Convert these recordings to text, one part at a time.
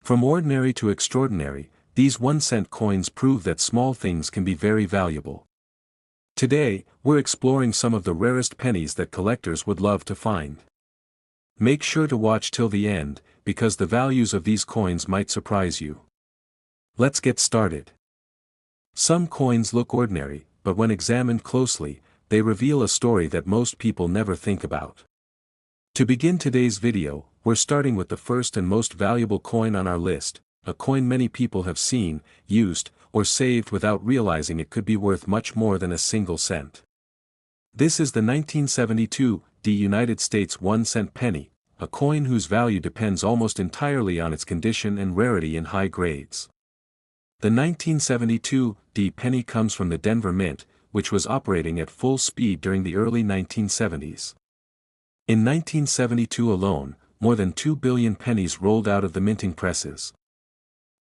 From ordinary to extraordinary, these 1-cent coins prove that small things can be very valuable. Today, we're exploring some of the rarest pennies that collectors would love to find. Make sure to watch till the end, because the values of these coins might surprise you. Let's get started. Some coins look ordinary, but when examined closely, they reveal a story that most people never think about. To begin today's video, we're starting with the first and most valuable coin on our list, a coin many people have seen, used, or saved without realizing it could be worth much more than a single cent. This is the 1972 United States 1-cent penny, a coin whose value depends almost entirely on its condition and rarity in high grades. The 1972 penny comes from the Denver Mint, which was operating at full speed during the early 1970s. In 1972 alone, more than 2 billion pennies rolled out of the minting presses.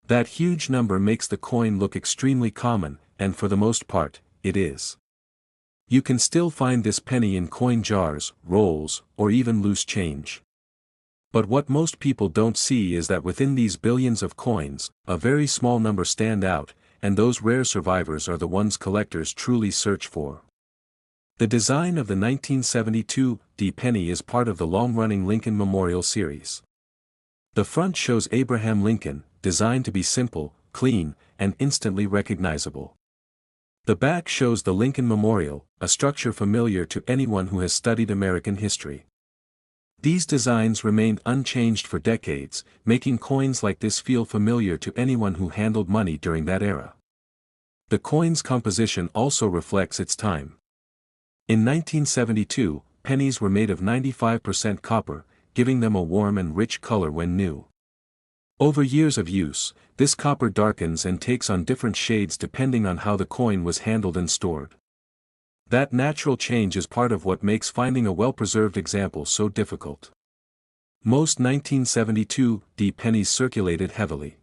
That huge number makes the coin look extremely common, and for the most part, it is. You can still find this penny in coin jars, rolls, or even loose change. But what most people don't see is that within these billions of coins, a very small number stand out, and those rare survivors are the ones collectors truly search for. The design of the 1972 penny is part of the long-running Lincoln Memorial series. The front shows Abraham Lincoln, designed to be simple, clean, and instantly recognizable. The back shows the Lincoln Memorial, a structure familiar to anyone who has studied American history. These designs remained unchanged for decades, making coins like this feel familiar to anyone who handled money during that era. The coin's composition also reflects its time. In 1972, pennies were made of 95% copper, giving them a warm and rich color when new. Over years of use, this copper darkens and takes on different shades depending on how the coin was handled and stored. That natural change is part of what makes finding a well-preserved example so difficult. Most 1972 pennies circulated heavily.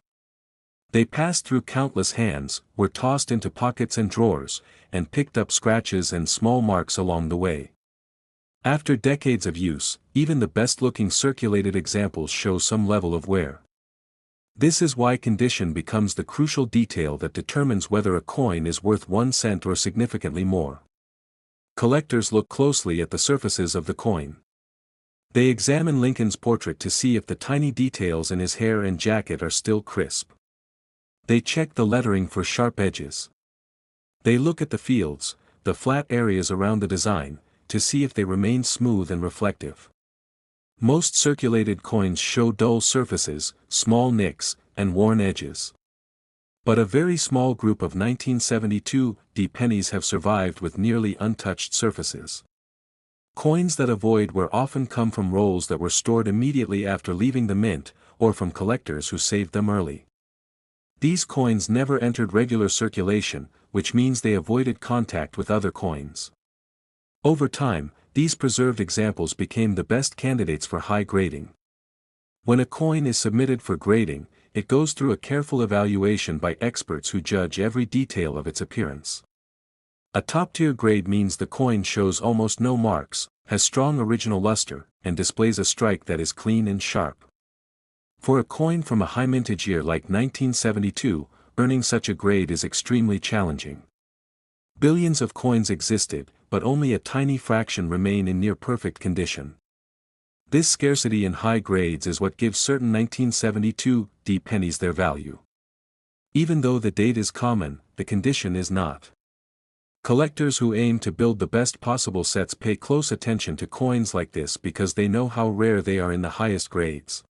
They passed through countless hands, were tossed into pockets and drawers, and picked up scratches and small marks along the way. After decades of use, even the best-looking circulated examples show some level of wear. This is why condition becomes the crucial detail that determines whether a coin is worth 1 cent or significantly more. Collectors look closely at the surfaces of the coin. They examine Lincoln's portrait to see if the tiny details in his hair and jacket are still crisp. They check the lettering for sharp edges. They look at the fields, the flat areas around the design, to see if they remain smooth and reflective. Most circulated coins show dull surfaces, small nicks, and worn edges. But a very small group of 1972 pennies have survived with nearly untouched surfaces. Coins that avoid wear often come from rolls that were stored immediately after leaving the mint, or from collectors who saved them early. These coins never entered regular circulation, which means they avoided contact with other coins. Over time, these preserved examples became the best candidates for high grading. When a coin is submitted for grading, it goes through a careful evaluation by experts who judge every detail of its appearance. A top-tier grade means the coin shows almost no marks, has strong original luster, and displays a strike that is clean and sharp. For a coin from a high mintage year like 1972, earning such a grade is extremely challenging. Billions of coins existed, but only a tiny fraction remain in near-perfect condition. This scarcity in high grades is what gives certain 1972 pennies their value. Even though the date is common, the condition is not. Collectors who aim to build the best possible sets pay close attention to coins like this because they know how rare they are in the highest grades.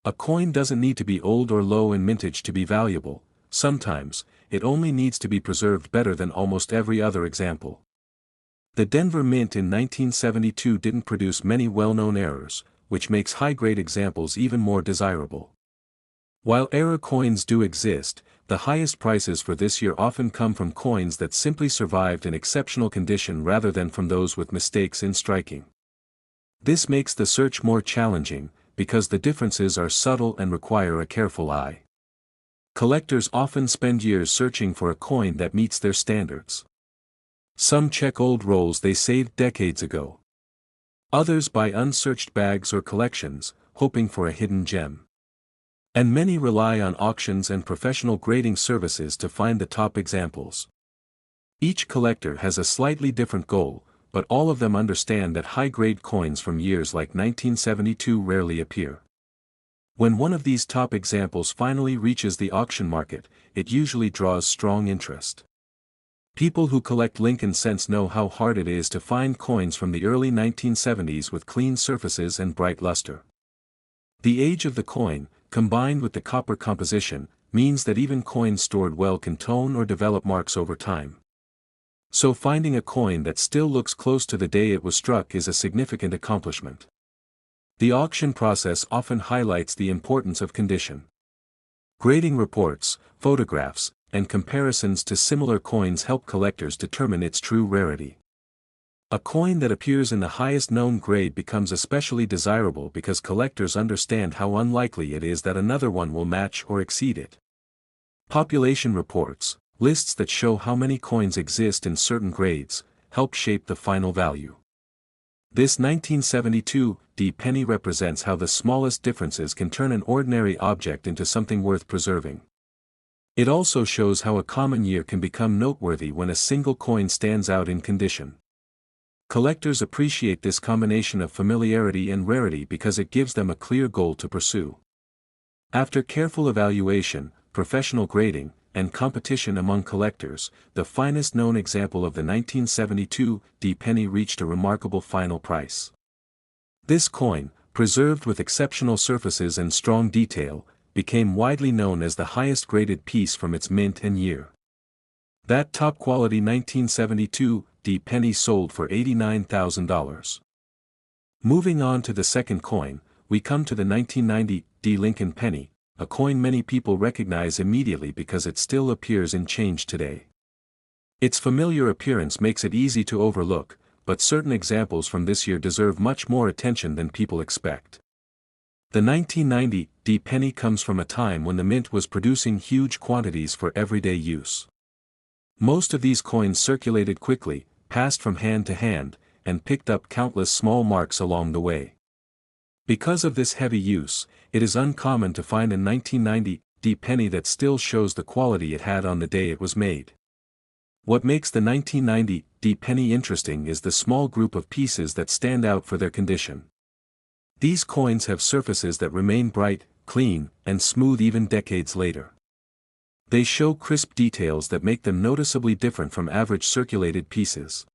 A coin doesn't need to be old or low in mintage to be valuable. Sometimes, it only needs to be preserved better than almost every other example. The Denver Mint in 1972 didn't produce many well-known errors, which makes high-grade examples even more desirable. While error coins do exist, the highest prices for this year often come from coins that simply survived in exceptional condition rather than from those with mistakes in striking. This makes the search more challenging, because the differences are subtle and require a careful eye. Collectors often spend years searching for a coin that meets their standards. Some check old rolls they saved decades ago. Others buy unsearched bags or collections, hoping for a hidden gem. And many rely on auctions and professional grading services to find the top examples. Each collector has a slightly different goal, but all of them understand that high-grade coins from years like 1972 rarely appear. When one of these top examples finally reaches the auction market, it usually draws strong interest. People who collect Lincoln cents know how hard it is to find coins from the early 1970s with clean surfaces and bright luster. The age of the coin, combined with the copper composition, means that even coins stored well can tone or develop marks over time. So finding a coin that still looks close to the day it was struck is a significant accomplishment. The auction process often highlights the importance of condition. Grading reports, photographs, and comparisons to similar coins help collectors determine its true rarity. A coin that appears in the highest known grade becomes especially desirable because collectors understand how unlikely it is that another one will match or exceed it. Population reports, lists that show how many coins exist in certain grades, help shape the final value. This 1972 D penny represents how the smallest differences can turn an ordinary object into something worth preserving. It also shows how a common year can become noteworthy when a single coin stands out in condition. Collectors appreciate this combination of familiarity and rarity because it gives them a clear goal to pursue. After careful evaluation, professional grading, and competition among collectors, the finest known example of the 1972 D penny reached a remarkable final price. This coin, preserved with exceptional surfaces and strong detail, became widely known as the highest graded piece from its mint and year. That top-quality 1972 D penny sold for $89,000. Moving on to the second coin, we come to the 1990 D Lincoln penny, a coin many people recognize immediately because it still appears in change today. Its familiar appearance makes it easy to overlook, but certain examples from this year deserve much more attention than people expect. The 1990 D penny comes from a time when the mint was producing huge quantities for everyday use. Most of these coins circulated quickly, passed from hand to hand, and picked up countless small marks along the way. Because of this heavy use, it is uncommon to find a 1990 D penny that still shows the quality it had on the day it was made. What makes the 1990 D penny interesting is the small group of pieces that stand out for their condition. These coins have surfaces that remain bright, clean, and smooth even decades later. They show crisp details that make them noticeably different from average circulated pieces.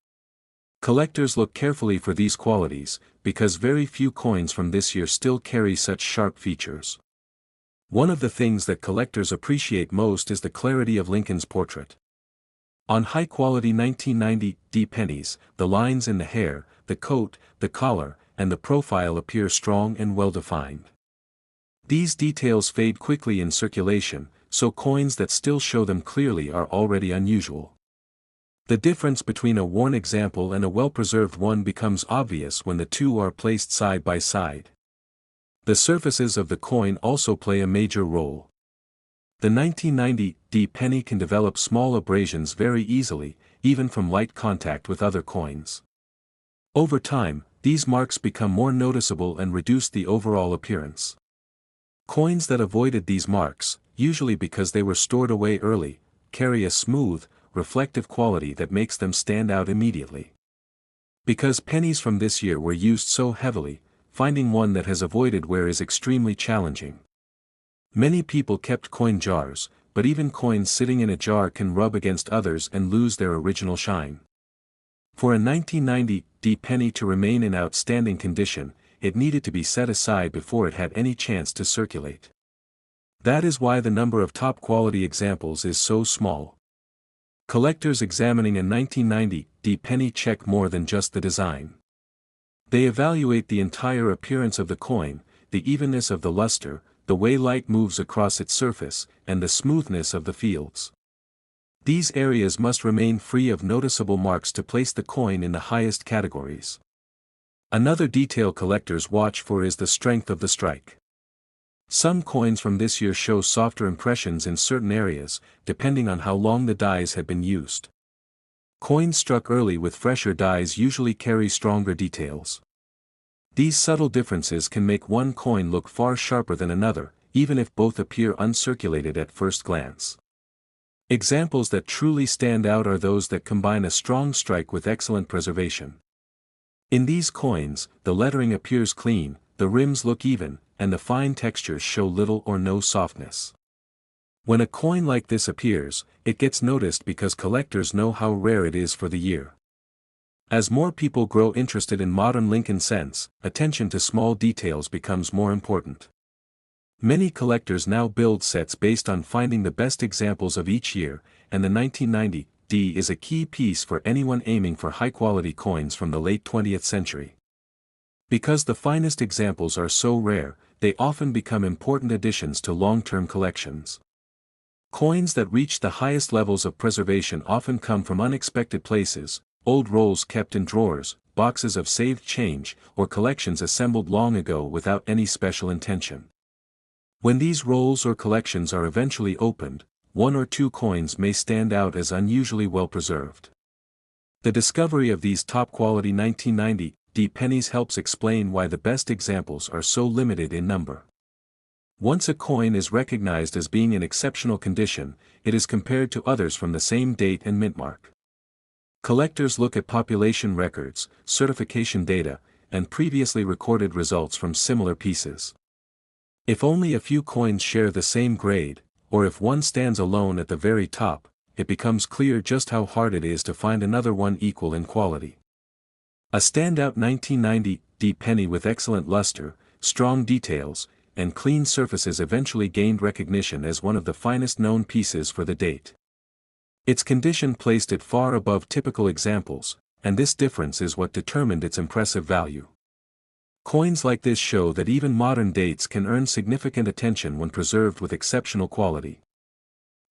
Collectors look carefully for these qualities, because very few coins from this year still carry such sharp features. One of the things that collectors appreciate most is the clarity of Lincoln's portrait. On high-quality 1990 D pennies, the lines in the hair, the coat, the collar, and the profile appear strong and well-defined. These details fade quickly in circulation, so coins that still show them clearly are already unusual. The difference between a worn example and a well-preserved one becomes obvious when the two are placed side by side. The surfaces of the coin also play a major role. The 1990 D penny can develop small abrasions very easily, even from light contact with other coins. Over time, these marks become more noticeable and reduce the overall appearance. Coins that avoided these marks, usually because they were stored away early, carry a smooth, reflective quality that makes them stand out immediately. Because pennies from this year were used so heavily, finding one that has avoided wear is extremely challenging. Many people kept coin jars, but even coins sitting in a jar can rub against others and lose their original shine. For a 1990 D penny to remain in outstanding condition, it needed to be set aside before it had any chance to circulate. That is why the number of top-quality examples is so small. Collectors examining a 1990 D penny check more than just the design. They evaluate the entire appearance of the coin, the evenness of the luster, the way light moves across its surface, and the smoothness of the fields. These areas must remain free of noticeable marks to place the coin in the highest categories. Another detail collectors watch for is the strength of the strike. Some coins from this year show softer impressions in certain areas, depending on how long the dies had been used. Coins struck early with fresher dies usually carry stronger details. These subtle differences can make one coin look far sharper than another, even if both appear uncirculated at first glance. Examples that truly stand out are those that combine a strong strike with excellent preservation. In these coins, the lettering appears clean, the rims look even, and the fine textures show little or no softness. When a coin like this appears, it gets noticed because collectors know how rare it is for the year. As more people grow interested in modern Lincoln cents, attention to small details becomes more important. Many collectors now build sets based on finding the best examples of each year, and the 1990 D is a key piece for anyone aiming for high-quality coins from the late 20th century. Because the finest examples are so rare, they often become important additions to long-term collections. Coins that reach the highest levels of preservation often come from unexpected places: old rolls kept in drawers, boxes of saved change, or collections assembled long ago without any special intention. When these rolls or collections are eventually opened, one or two coins may stand out as unusually well preserved. The discovery of these top-quality 1990 D pennies helps explain why the best examples are so limited in number. Once a coin is recognized as being in exceptional condition, it is compared to others from the same date and mint mark. Collectors look at population records, certification data, and previously recorded results from similar pieces. If only a few coins share the same grade, or if one stands alone at the very top, it becomes clear just how hard it is to find another one equal in quality. A standout 1990 D penny with excellent luster, strong details, and clean surfaces eventually gained recognition as one of the finest known pieces for the date. Its condition placed it far above typical examples, and this difference is what determined its impressive value. Coins like this show that even modern dates can earn significant attention when preserved with exceptional quality.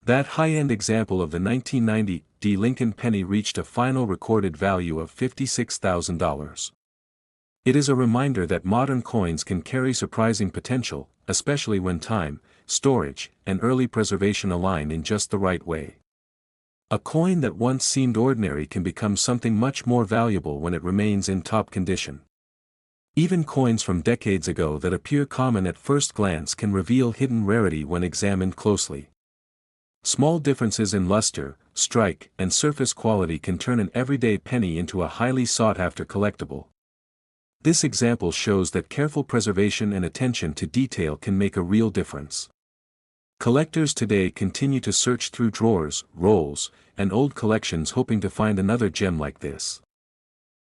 That high-end example of the 1990 D Lincoln penny reached a final recorded value of $56,000. It is a reminder that modern coins can carry surprising potential, especially when time, storage, and early preservation align in just the right way. A coin that once seemed ordinary can become something much more valuable when it remains in top condition. Even coins from decades ago that appear common at first glance can reveal hidden rarity when examined closely. Small differences in luster, strike, and surface quality can turn an everyday penny into a highly sought-after collectible. This example shows that careful preservation and attention to detail can make a real difference. Collectors today continue to search through drawers, rolls, and old collections hoping to find another gem like this.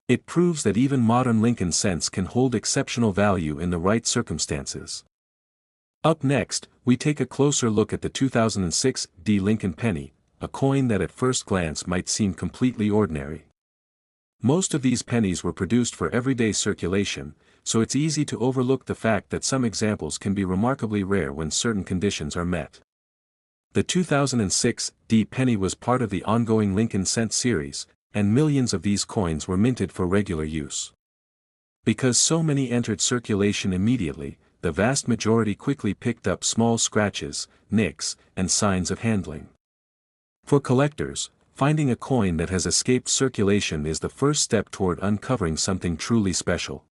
It proves that even modern Lincoln cents can hold exceptional value in the right circumstances. Up next, we take a closer look at the 2006 D Lincoln penny, a coin that at first glance might seem completely ordinary. Most of these pennies were produced for everyday circulation, so it's easy to overlook the fact that some examples can be remarkably rare when certain conditions are met. The 2006 D penny was part of the ongoing Lincoln cent series, and millions of these coins were minted for regular use. Because so many entered circulation immediately, the vast majority quickly picked up small scratches, nicks, and signs of handling. For collectors, finding a coin that has escaped circulation is the first step toward uncovering something truly special.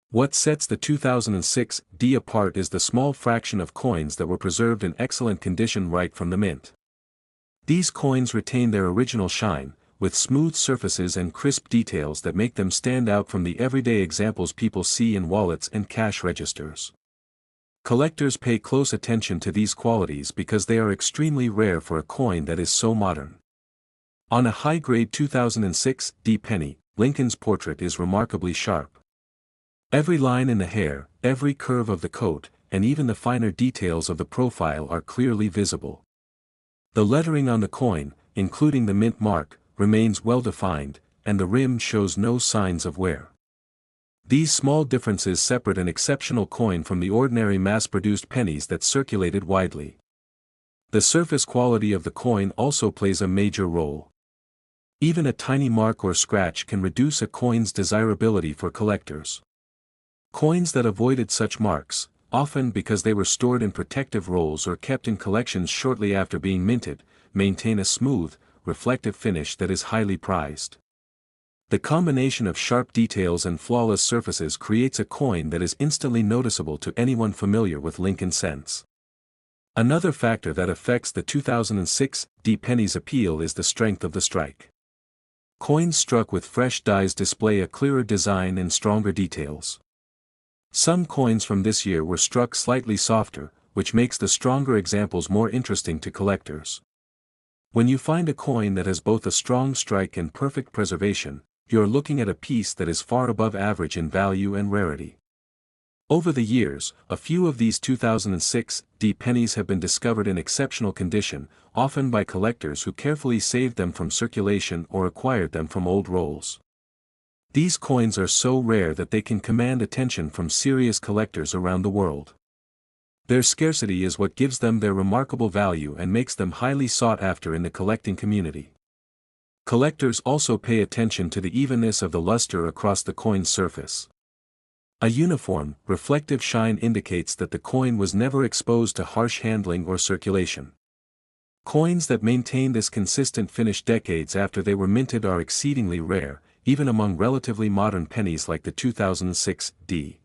What sets the 2006 D apart is the small fraction of coins that were preserved in excellent condition right from the mint. These coins retain their original shine, with smooth surfaces and crisp details that make them stand out from the everyday examples people see in wallets and cash registers. Collectors pay close attention to these qualities because they are extremely rare for a coin that is so modern. On a high-grade 2006 D penny, Lincoln's portrait is remarkably sharp. Every line in the hair, every curve of the coat, and even the finer details of the profile are clearly visible. The lettering on the coin, including the mint mark, remains well defined, and the rim shows no signs of wear. These small differences separate an exceptional coin from the ordinary mass-produced pennies that circulated widely. The surface quality of the coin also plays a major role. Even a tiny mark or scratch can reduce a coin's desirability for collectors. Coins that avoided such marks, often because they were stored in protective rolls or kept in collections shortly after being minted, maintain a smooth, reflective finish that is highly prized. The combination of sharp details and flawless surfaces creates a coin that is instantly noticeable to anyone familiar with Lincoln cents. Another factor that affects the 2006 pennies appeal is the strength of the strike. Coins struck with fresh dies display a clearer design and stronger details. Some coins from this year were struck slightly softer, which makes the stronger examples more interesting to collectors. When you find a coin that has both a strong strike and perfect preservation, you're looking at a piece that is far above average in value and rarity. Over the years, a few of these 2006 pennies have been discovered in exceptional condition, often by collectors who carefully saved them from circulation or acquired them from old rolls. These coins are so rare that they can command attention from serious collectors around the world. Their scarcity is what gives them their remarkable value and makes them highly sought after in the collecting community. Collectors also pay attention to the evenness of the luster across the coin's surface. A uniform, reflective shine indicates that the coin was never exposed to harsh handling or circulation. Coins that maintain this consistent finish decades after they were minted are exceedingly rare, even among relatively modern pennies like the 2006 D.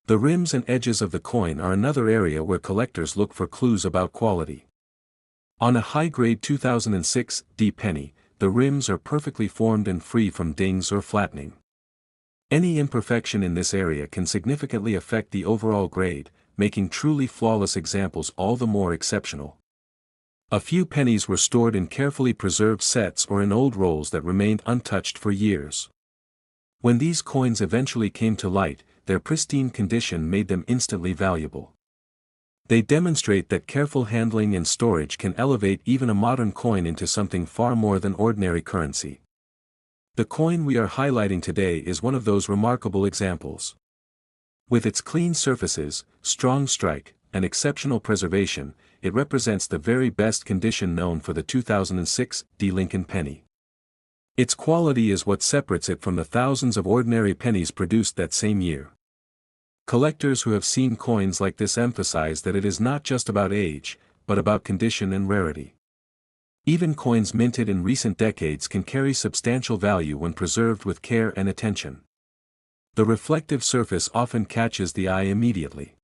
The rims and edges of the coin are another area where collectors look for clues about quality. On a high-grade 2006 D penny, the rims are perfectly formed and free from dings or flattening. Any imperfection in this area can significantly affect the overall grade, making truly flawless examples all the more exceptional. A few pennies were stored in carefully preserved sets or in old rolls that remained untouched for years. When these coins eventually came to light, their pristine condition made them instantly valuable. They demonstrate that careful handling and storage can elevate even a modern coin into something far more than ordinary currency. The coin we are highlighting today is one of those remarkable examples. With its clean surfaces, strong strike, and exceptional preservation, it represents the very best condition known for the 2006 Lincoln penny. Its quality is what separates it from the thousands of ordinary pennies produced that same year. Collectors who have seen coins like this emphasize that it is not just about age, but about condition and rarity. Even coins minted in recent decades can carry substantial value when preserved with care and attention. The reflective surface often catches the eye immediately.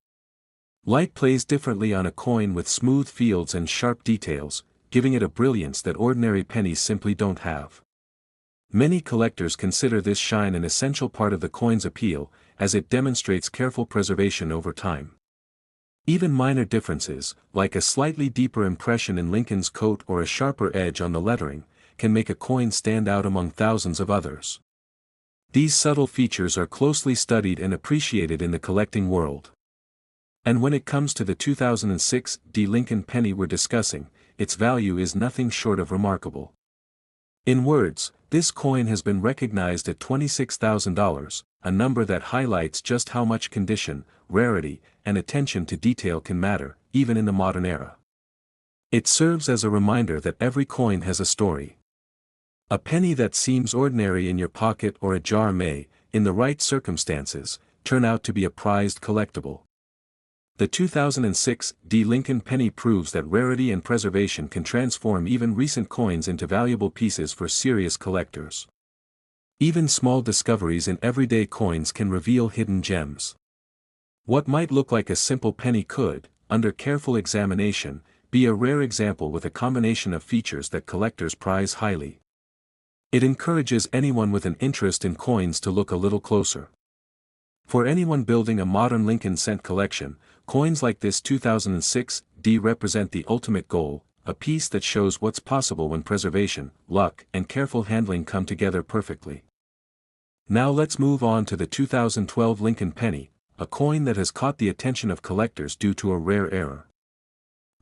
Light plays differently on a coin with smooth fields and sharp details, giving it a brilliance that ordinary pennies simply don't have. Many collectors consider this shine an essential part of the coin's appeal, as it demonstrates careful preservation over time. Even minor differences, like a slightly deeper impression in Lincoln's coat or a sharper edge on the lettering, can make a coin stand out among thousands of others. These subtle features are closely studied and appreciated in the collecting world. And when it comes to the 2006 Lincoln penny we're discussing, its value is nothing short of remarkable. In words, this coin has been recognized at $26,000, a number that highlights just how much condition, rarity, and attention to detail can matter, even in the modern era. It serves as a reminder that every coin has a story. A penny that seems ordinary in your pocket or a jar may, in the right circumstances, turn out to be a prized collectible. The 2006 Lincoln penny proves that rarity and preservation can transform even recent coins into valuable pieces for serious collectors. Even small discoveries in everyday coins can reveal hidden gems. What might look like a simple penny could, under careful examination, be a rare example with a combination of features that collectors prize highly. It encourages anyone with an interest in coins to look a little closer. For anyone building a modern Lincoln cent collection, coins like this 2006 represent the ultimate goal, a piece that shows what's possible when preservation, luck, and careful handling come together perfectly. Now let's move on to the 2012 Lincoln penny, a coin that has caught the attention of collectors due to a rare error.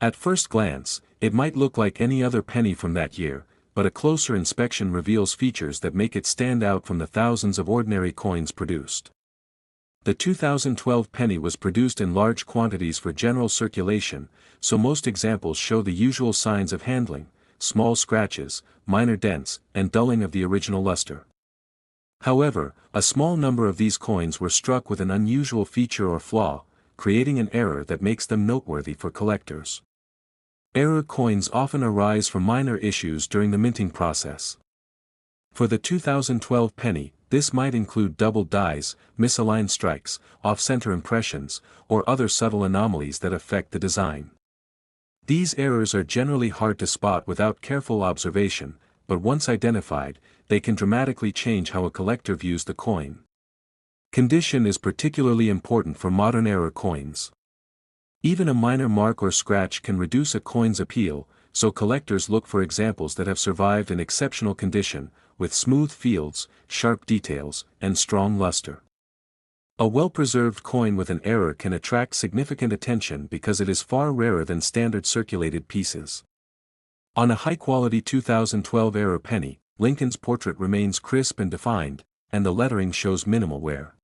At first glance, it might look like any other penny from that year, but a closer inspection reveals features that make it stand out from the thousands of ordinary coins produced. The 2012 penny was produced in large quantities for general circulation, so most examples show the usual signs of handling: small scratches, minor dents, and dulling of the original luster. However, a small number of these coins were struck with an unusual feature or flaw, creating an error that makes them noteworthy for collectors. Error coins often arise from minor issues during the minting process. For the 2012 penny, this might include doubled dies, misaligned strikes, off-center impressions, or other subtle anomalies that affect the design. These errors are generally hard to spot without careful observation, but once identified, they can dramatically change how a collector views the coin. Condition is particularly important for modern era coins. Even a minor mark or scratch can reduce a coin's appeal, so collectors look for examples that have survived in exceptional condition, with smooth fields, sharp details, and strong luster. A well-preserved coin with an error can attract significant attention because it is far rarer than standard circulated pieces. On a high-quality 2012 era penny, Lincoln's portrait remains crisp and defined, and the lettering shows minimal wear.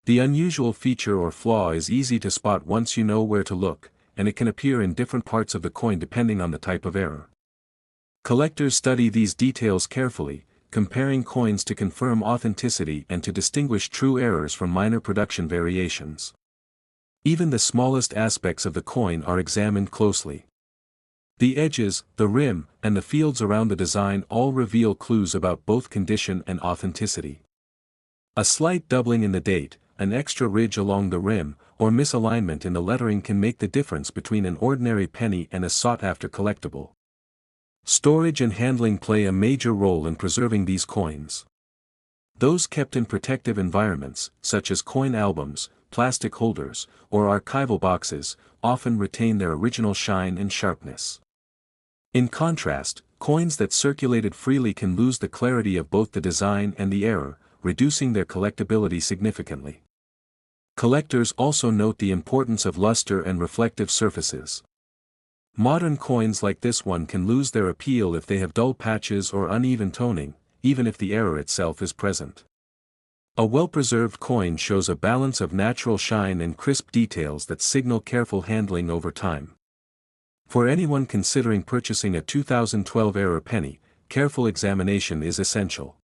The unusual feature or flaw is easy to spot once you know where to look, and it can appear in different parts of the coin depending on the type of error. Collectors study these details carefully, comparing coins to confirm authenticity and to distinguish true errors from minor production variations. Even the smallest aspects of the coin are examined closely. The edges, the rim, and the fields around the design all reveal clues about both condition and authenticity. A slight doubling in the date, an extra ridge along the rim, or misalignment in the lettering can make the difference between an ordinary penny and a sought-after collectible. Storage and handling play a major role in preserving these coins. Those kept in protective environments, such as coin albums, plastic holders, or archival boxes, often retain their original shine and sharpness. In contrast, coins that circulated freely can lose the clarity of both the design and the error, reducing their collectability significantly. Collectors also note the importance of luster and reflective surfaces. Modern coins like this one can lose their appeal if they have dull patches or uneven toning, even if the error itself is present. A well-preserved coin shows a balance of natural shine and crisp details that signal careful handling over time. For anyone considering purchasing a 2012 era penny, careful examination is essential.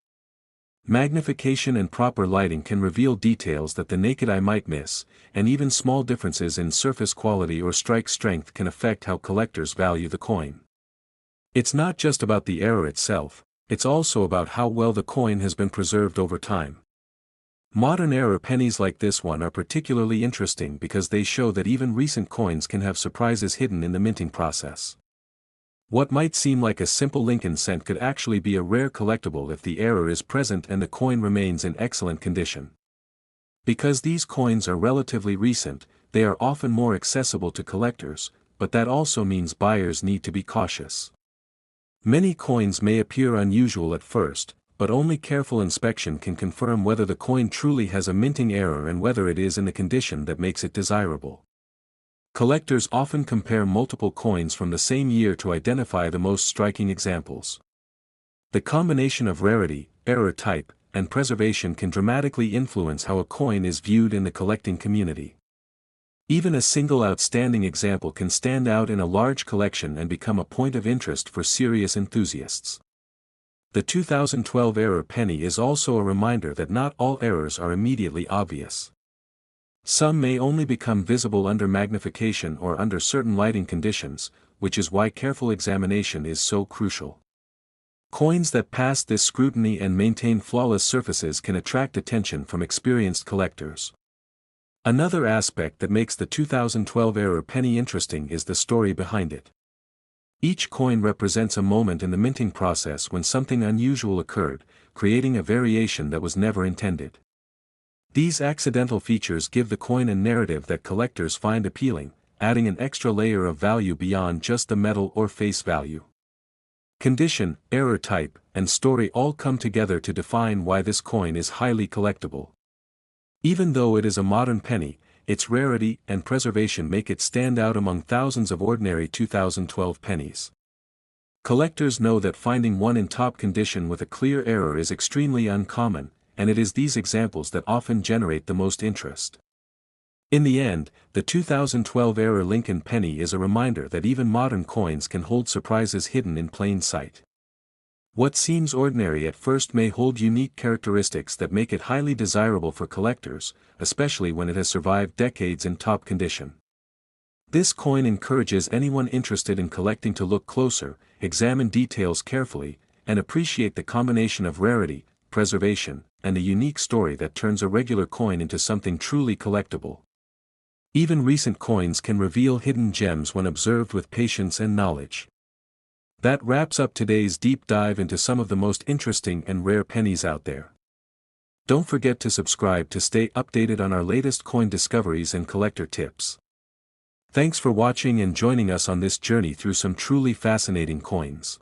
Magnification and proper lighting can reveal details that the naked eye might miss, and even small differences in surface quality or strike strength can affect how collectors value the coin. It's not just about the error itself, it's also about how well the coin has been preserved over time. Modern era pennies like this one are particularly interesting because they show that even recent coins can have surprises hidden in the minting process. What might seem like a simple Lincoln cent could actually be a rare collectible if the error is present and the coin remains in excellent condition. Because these coins are relatively recent, they are often more accessible to collectors, but that also means buyers need to be cautious. Many coins may appear unusual at first, but only careful inspection can confirm whether the coin truly has a minting error and whether it is in the condition that makes it desirable. Collectors often compare multiple coins from the same year to identify the most striking examples. The combination of rarity, error type, and preservation can dramatically influence how a coin is viewed in the collecting community. Even a single outstanding example can stand out in a large collection and become a point of interest for serious enthusiasts. The 2012 era penny is also a reminder that not all errors are immediately obvious. Some may only become visible under magnification or under certain lighting conditions, which is why careful examination is so crucial. Coins that pass this scrutiny and maintain flawless surfaces can attract attention from experienced collectors. Another aspect that makes the 2012 era penny interesting is the story behind it. Each coin represents a moment in the minting process when something unusual occurred, creating a variation that was never intended. These accidental features give the coin a narrative that collectors find appealing, adding an extra layer of value beyond just the metal or face value. Condition, error type, and story all come together to define why this coin is highly collectible. Even though it is a modern penny, its rarity and preservation make it stand out among thousands of ordinary 2012 pennies. Collectors know that finding one in top condition with a clear error is extremely uncommon, and it is these examples that often generate the most interest. In the end, the 2012 era Lincoln penny is a reminder that even modern coins can hold surprises hidden in plain sight. What seems ordinary at first may hold unique characteristics that make it highly desirable for collectors, especially when it has survived decades in top condition. This coin encourages anyone interested in collecting to look closer, examine details carefully, and appreciate the combination of rarity, preservation, and a unique story that turns a regular coin into something truly collectible. Even recent coins can reveal hidden gems when observed with patience and knowledge. That wraps up today's deep dive into some of the most interesting and rare pennies out there. Don't forget to subscribe to stay updated on our latest coin discoveries and collector tips. Thanks for watching and joining us on this journey through some truly fascinating coins.